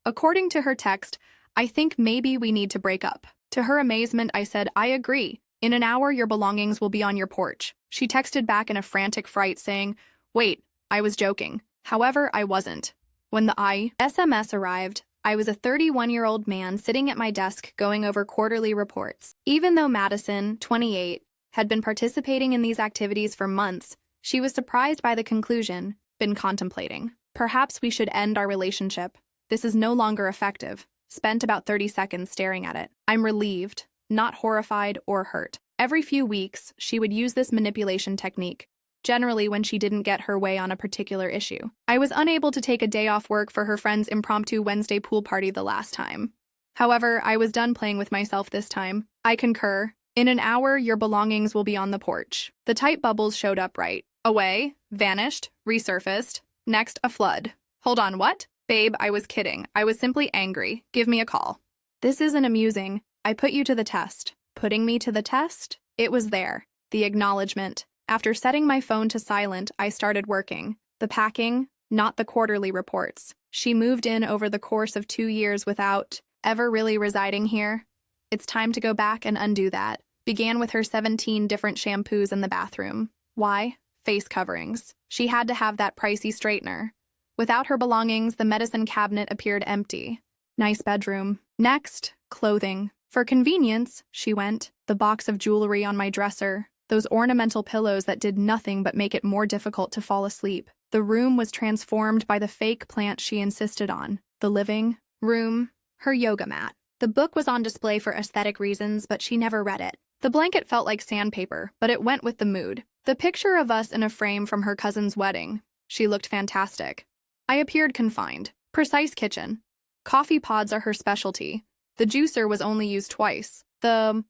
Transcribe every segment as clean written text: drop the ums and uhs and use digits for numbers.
According to her text, I think maybe we need to break up. To her amazement, I said, I agree. In an hour, your belongings will be on your porch. She texted back in a frantic fright saying, wait, I was joking. However, I wasn't. When the SMS arrived, I was a 31-year-old man sitting at my desk going over quarterly reports. Even though Madison, 28, had been participating in these activities for months, she was surprised by the conclusion, been contemplating. Perhaps we should end our relationship. This is no longer effective. Spent about 30 seconds staring at it. I'm relieved, not horrified or hurt. Every few weeks, she would use this manipulation technique, generally when she didn't get her way on a particular issue. I was unable to take a day off work for her friend's impromptu Wednesday pool party the last time. However, I was done playing with myself this time. I concur. In an hour, your belongings will be on the porch. The tight bubbles showed up right away, vanished, resurfaced. Next, a flood. Hold on, what? Babe, I was kidding. I was simply angry. Give me a call. This isn't amusing. I put you to the test. Putting me to the test? It was there. The acknowledgement. After setting my phone to silent, I started working. The packing, not the quarterly reports. She moved in over the course of 2 years without ever really residing here. It's time to go back and undo that. Began with her 17 different shampoos in the bathroom. Why? Face coverings. She had to have that pricey straightener. Without her belongings, the medicine cabinet appeared empty. Nice bedroom. Next, clothing. For convenience, she went. The box of jewelry on my dresser. Those ornamental pillows that did nothing but make it more difficult to fall asleep. The room was transformed by the fake plant she insisted on. The living room, her yoga mat. The book was on display for aesthetic reasons, but she never read it. The blanket felt like sandpaper, but it went with the mood. The picture of us in a frame from her cousin's wedding. She looked fantastic. I appeared confined. Precise kitchen. Coffee pods are her specialty. The juicer was only used twice. The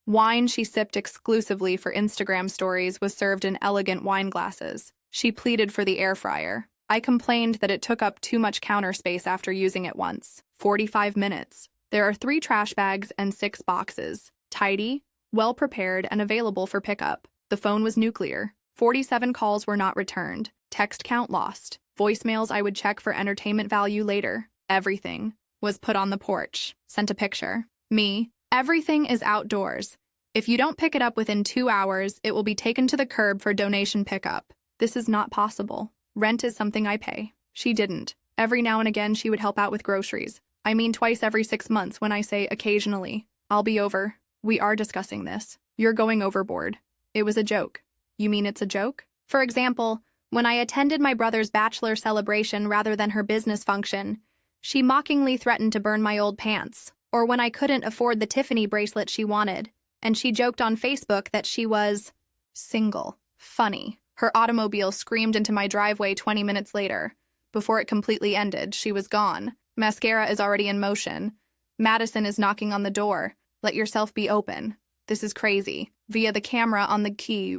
wine she sipped exclusively for Instagram stories was served in elegant wine glasses. She pleaded for the air fryer. I complained that it took up too much counter space after using it once. 45 minutes. There are 3 trash bags and 6 boxes. Tidy, well-prepared, and available for pickup. The phone was nuclear. 47 calls were not returned. Text count lost. Voicemails I would check for entertainment value later. Everything was put on the porch. Sent a picture. Me. Everything is outdoors. If you don't pick it up within 2 hours, it will be taken to the curb for donation pickup. This is not possible. Rent is something I pay. She didn't. Every now and again, she would help out with groceries. I mean twice every 6 months when I say occasionally. I'll be over. We are discussing this. You're going overboard. It was a joke. You mean it's a joke? For example, when I attended my brother's bachelor celebration rather than her business function, she mockingly threatened to burn my old pants. Or when I couldn't afford the Tiffany bracelet she wanted, and she joked on Facebook that she was single. Funny. Her automobile screamed into my driveway 20 minutes later. Before it completely ended, she was gone. Mascara is already in motion. Madison is knocking on the door. Let yourself be open. This is crazy. Via the camera on the key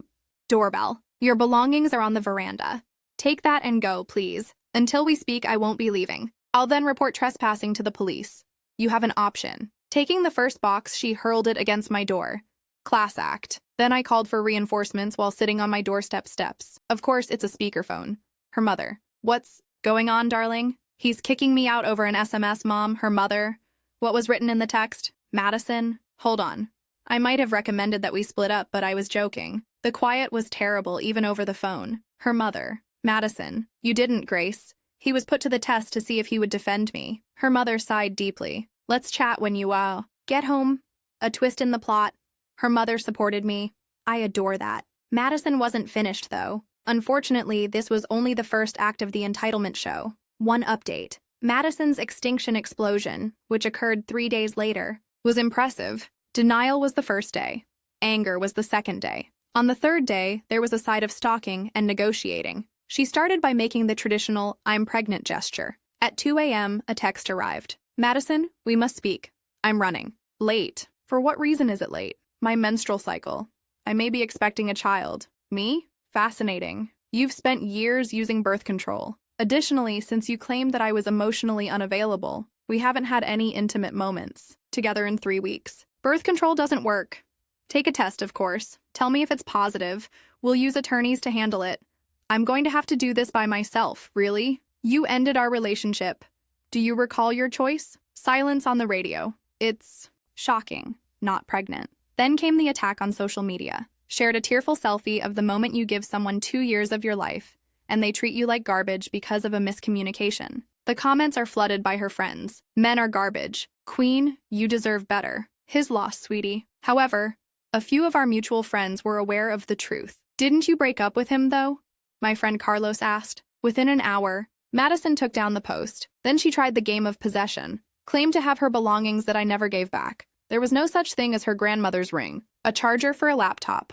doorbell. Your belongings are on the veranda. Take that and go, please. Until we speak, I won't be leaving. I'll then report trespassing to the police. You have an option. Taking the first box, she hurled it against my door. Class act. Then I called for reinforcements while sitting on my doorstep steps. Of course, it's a speakerphone. Her mother. What's going on, darling? He's kicking me out over an SMS, Mom. Her mother. What was written in the text? Madison. Hold on. I might have recommended that we split up, but I was joking. The quiet was terrible, even over the phone. Her mother. Madison. You didn't, Grace. He was put to the test to see if he would defend me. Her mother sighed deeply. Let's chat when you, get home. A twist in the plot. Her mother supported me. I adore that. Madison wasn't finished, though. Unfortunately, this was only the first act of the entitlement show. One update. Madison's extinction explosion, which occurred 3 days later, was impressive. Denial was the first day. Anger was the second day. On the third day, there was a side of stalking and negotiating. She started by making the traditional "I'm pregnant" gesture. At 2 a.m., a text arrived. Madison, we must speak. I'm running. Late. For what reason is it late? My menstrual cycle. I may be expecting a child. Me? Fascinating. You've spent years using birth control. Additionally, since you claimed that I was emotionally unavailable, we haven't had any intimate moments together in 3 weeks. Birth control doesn't work. Take a test, of course. Tell me if it's positive. We'll use attorneys to handle it. I'm going to have to do this by myself, really? You ended our relationship. Do you recall your choice? Silence on the radio. It's shocking, not pregnant. Then came the attack on social media. Shared a tearful selfie of the moment you give someone 2 years of your life, and they treat you like garbage because of a miscommunication. The comments are flooded by her friends. Men are garbage. Queen, you deserve better. His loss, sweetie. However, a few of our mutual friends were aware of the truth. Didn't you break up with him, though? My friend Carlos asked. Within an hour, Madison took down the post. Then she tried the game of possession, claimed to have her belongings that I never gave back. There was no such thing as her grandmother's ring, a charger for a laptop.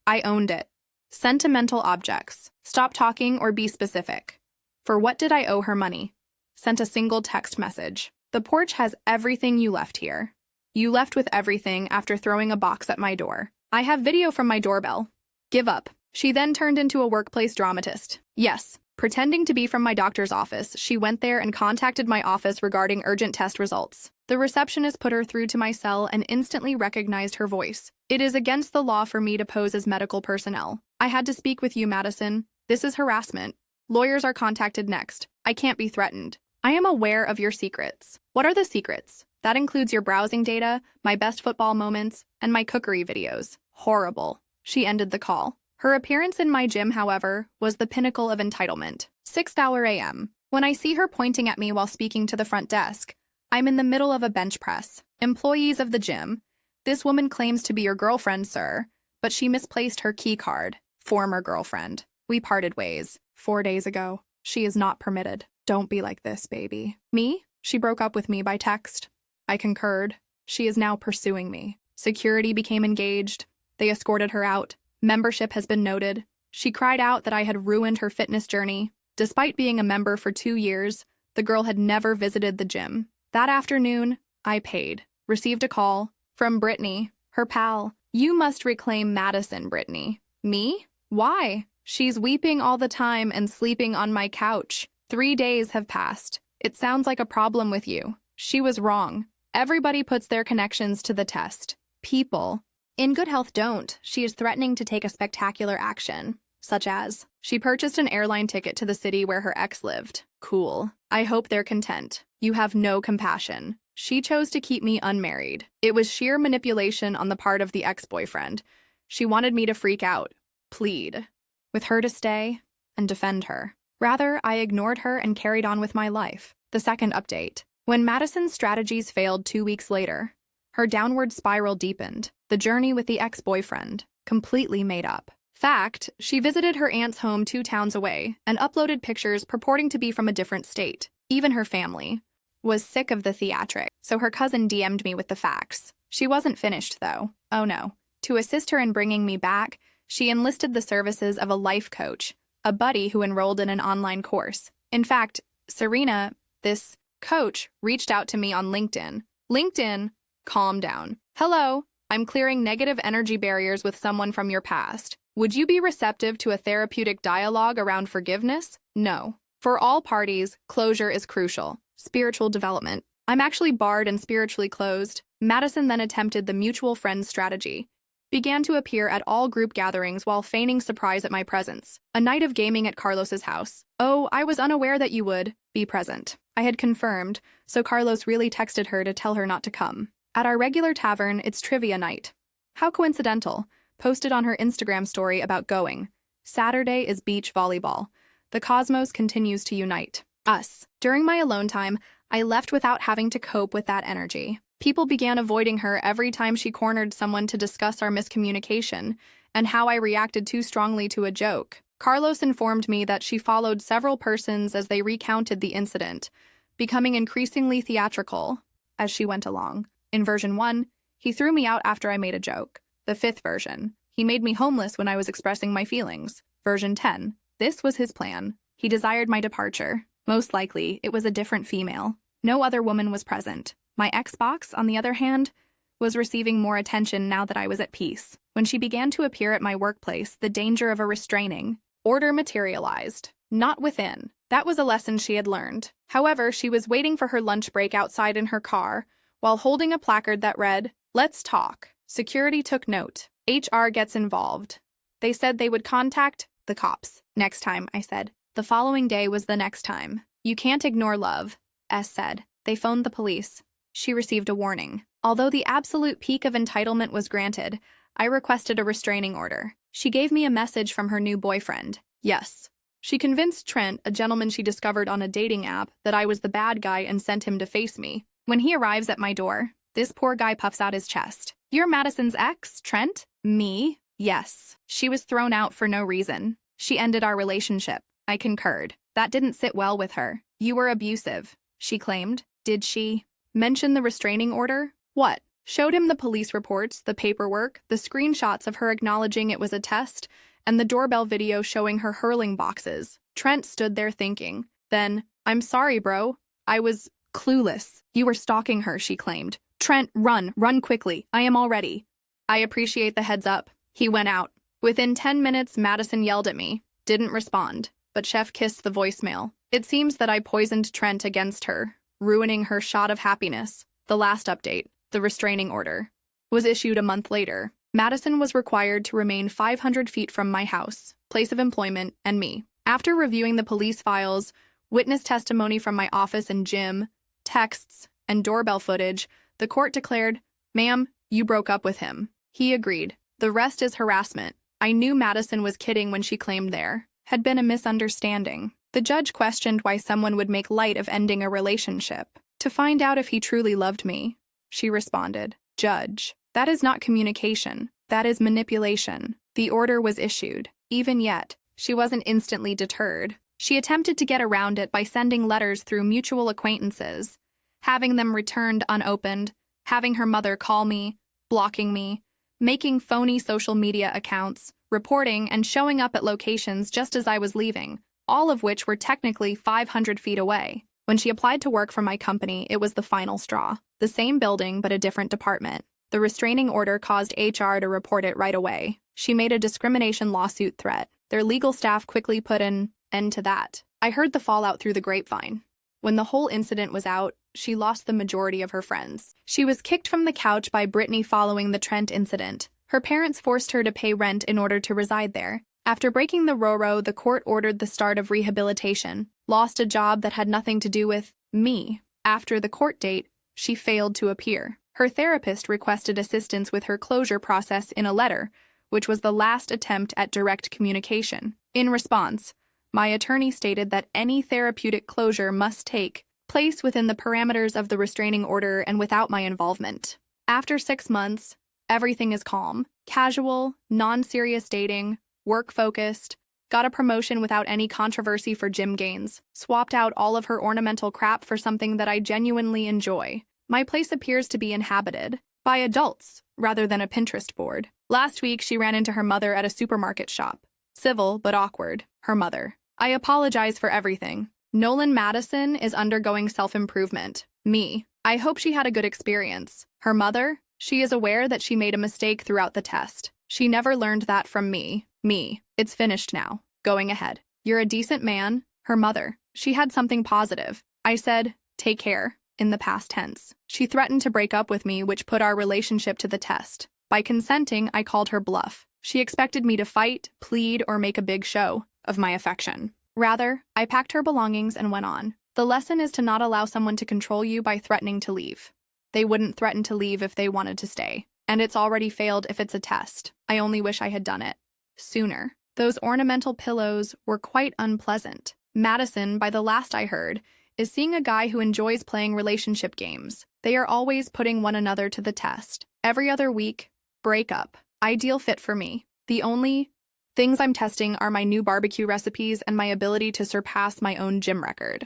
I owned it. Sentimental objects. Stop talking or be specific. For what did I owe her money? Sent a single text message. The porch has everything you left here. You left with everything after throwing a box at my door. I have video from my doorbell. Give up. She then turned into a workplace dramatist. Yes, pretending to be from my doctor's office, she went there and contacted my office regarding urgent test results. The receptionist put her through to my cell and instantly recognized her voice. It is against the law for me to pose as medical personnel. I had to speak with you, Madison. This is harassment. Lawyers are contacted next. I can't be threatened. I am aware of your secrets. What are the secrets? That includes your browsing data, my best football moments, and my cookery videos. Horrible. She ended the call. Her appearance in my gym, however, was the pinnacle of entitlement. 6:00 a.m. When I see her pointing at me while speaking to the front desk, I'm in the middle of a bench press. Employees of the gym. This woman claims to be your girlfriend, sir, but she misplaced her key card. Former girlfriend. We parted ways 4 days ago. She is not permitted. Don't be like this, baby. Me? She broke up with me by text. I concurred. She is now pursuing me. Security became engaged. They escorted her out. Membership has been noted. She cried out that I had ruined her fitness journey. Despite being a member for 2 years, the girl had never visited the gym. That afternoon, I paid. Received a call from Brittany, her pal. You must reclaim Madison, Brittany. Me? Why? She's weeping all the time and sleeping on my couch. 3 days have passed. It sounds like a problem with you. She was wrong. Everybody puts their connections to the test. People in good health don't. She is threatening to take a spectacular action, such as, she purchased an airline ticket to the city where her ex lived. Cool. I hope they're content. You have no compassion. She chose to keep me unmarried. It was sheer manipulation on the part of the ex-boyfriend. She wanted me to freak out, plead with her to stay, and defend her. Rather, I ignored her and carried on with my life. The second update. When Madison's strategies failed 2 weeks later, her downward spiral deepened. The journey with the ex-boyfriend, completely made up. Fact, she visited her aunt's home 2 towns away and uploaded pictures purporting to be from a different state. Even her family was sick of the theatrics, so her cousin DM'd me with the facts. She wasn't finished, though. Oh no. To assist her in bringing me back, she enlisted the services of a life coach, a buddy who enrolled in an online course. In fact, Serena, this coach, reached out to me on LinkedIn. LinkedIn, calm down. Hello, I'm clearing negative energy barriers with someone from your past. Would you be receptive to a therapeutic dialogue around forgiveness? No. For all parties, closure is crucial. Spiritual development. I'm actually barred and spiritually closed. Madison then attempted the mutual friends strategy. Began to appear at all group gatherings while feigning surprise at my presence. A night of gaming at Carlos's house. Oh, I was unaware that you would be present. I had confirmed, so Carlos really texted her to tell her not to come. At our regular tavern, it's trivia night. How coincidental. Posted on her Instagram story about going. Saturday is beach volleyball. The cosmos continues to unite us. During my alone time, I left without having to cope with that energy. People began avoiding her every time she cornered someone to discuss our miscommunication and how I reacted too strongly to a joke. Carlos informed me that she followed several persons as they recounted the incident, becoming increasingly theatrical as she went along. In version 1, he threw me out after I made a joke. The 5th version, he made me homeless when I was expressing my feelings. Version 10, this was his plan. He desired my departure. Most likely, it was a different female. No other woman was present. My Xbox, on the other hand, was receiving more attention now that I was at peace. When she began to appear at my workplace, the danger of a restraining order materialized. Not within. That was a lesson she had learned. However, she was waiting for her lunch break outside in her car, while holding a placard that read, "Let's talk." Security took note. HR gets involved. They said they would contact the cops. Next time, I said. The following day was the next time. You can't ignore love. S said. They phoned the police. She received a warning. Although the absolute peak of entitlement was granted, I requested a restraining order. She gave me a message from her new boyfriend. Yes. She convinced Trent, a gentleman she discovered on a dating app, that I was the bad guy and sent him to face me. When he arrives at my door, this poor guy puffs out his chest. You're Madison's ex, Trent? Me? Yes. She was thrown out for no reason. She ended our relationship. I concurred. That didn't sit well with her. You were abusive, she claimed. Did she mention the restraining order? What? Showed him the police reports, the paperwork, the screenshots of her acknowledging it was a test, and the doorbell video showing her hurling boxes. Trent stood there thinking. Then, I'm sorry, bro. I was clueless. You were stalking her, she claimed. Trent, run quickly. I am all ready. I appreciate the heads up. He went out. Within 10 minutes, Madison yelled at me. Didn't respond, but Chef kissed the voicemail. It seems that I poisoned Trent against her, ruining her shot of happiness. The last update, the restraining order, was issued a month later. Madison was required to remain 500 feet from my house, place of employment, and me. After reviewing the police files, witness testimony from my office and gym, texts, and doorbell footage, the court declared, "Ma'am, you broke up with him." He agreed. The rest is harassment. I knew Madison was kidding when she claimed there had been a misunderstanding. The judge questioned why someone would make light of ending a relationship. To find out if he truly loved me, she responded. Judge, that is not communication. That is manipulation. The order was issued. Even yet, she wasn't instantly deterred. She attempted to get around it by sending letters through mutual acquaintances, having them returned unopened, having her mother call me, blocking me, making phony social media accounts, reporting and showing up at locations just as I was leaving, all of which were technically 500 feet away. When she applied to work for my company, it was the final straw. The same building, but a different department. The restraining order caused HR to report it right away. She made a discrimination lawsuit threat. Their legal staff quickly put an end to that. I heard the fallout through the grapevine. When the whole incident was out, she lost the majority of her friends. She was kicked from the couch by Brittany following the Trent incident. Her parents forced her to pay rent in order to reside there. After breaking the Roro, the court ordered the start of rehabilitation. Lost a job that had nothing to do with me. After the court date, she failed to appear. Her therapist requested assistance with her closure process in a letter, which was the last attempt at direct communication. In response, my attorney stated that any therapeutic closure must take place within the parameters of the restraining order and without my involvement. After 6 months, everything is calm. Casual, non-serious dating, work-focused, got a promotion without any controversy for gym gains, swapped out all of her ornamental crap for something that I genuinely enjoy. My place appears to be inhabited by adults rather than a Pinterest board. Last week, she ran into her mother at a supermarket shop. Civil, but awkward. Her mother. I apologize for everything. Nolan Madison is undergoing self-improvement. Me. I hope she had a good experience. Her mother. She is aware that she made a mistake throughout the test. She never learned that from me. Me. It's finished now. Going ahead. You're a decent man. Her mother. She had something positive. I said, take care, in the past tense. She threatened to break up with me, which put our relationship to the test. By consenting, I called her bluff. She expected me to fight, plead, or make a big show of my affection. Rather, I packed her belongings and went on. The lesson is to not allow someone to control you by threatening to leave. They wouldn't threaten to leave if they wanted to stay. And it's already failed if it's a test. I only wish I had done it sooner. Those ornamental pillows were quite unpleasant. Madison, by the last I heard, is seeing a guy who enjoys playing relationship games. They are always putting one another to the test. Every other week, breakup. Ideal fit for me. The only things I'm testing are my new barbecue recipes and my ability to surpass my own gym record.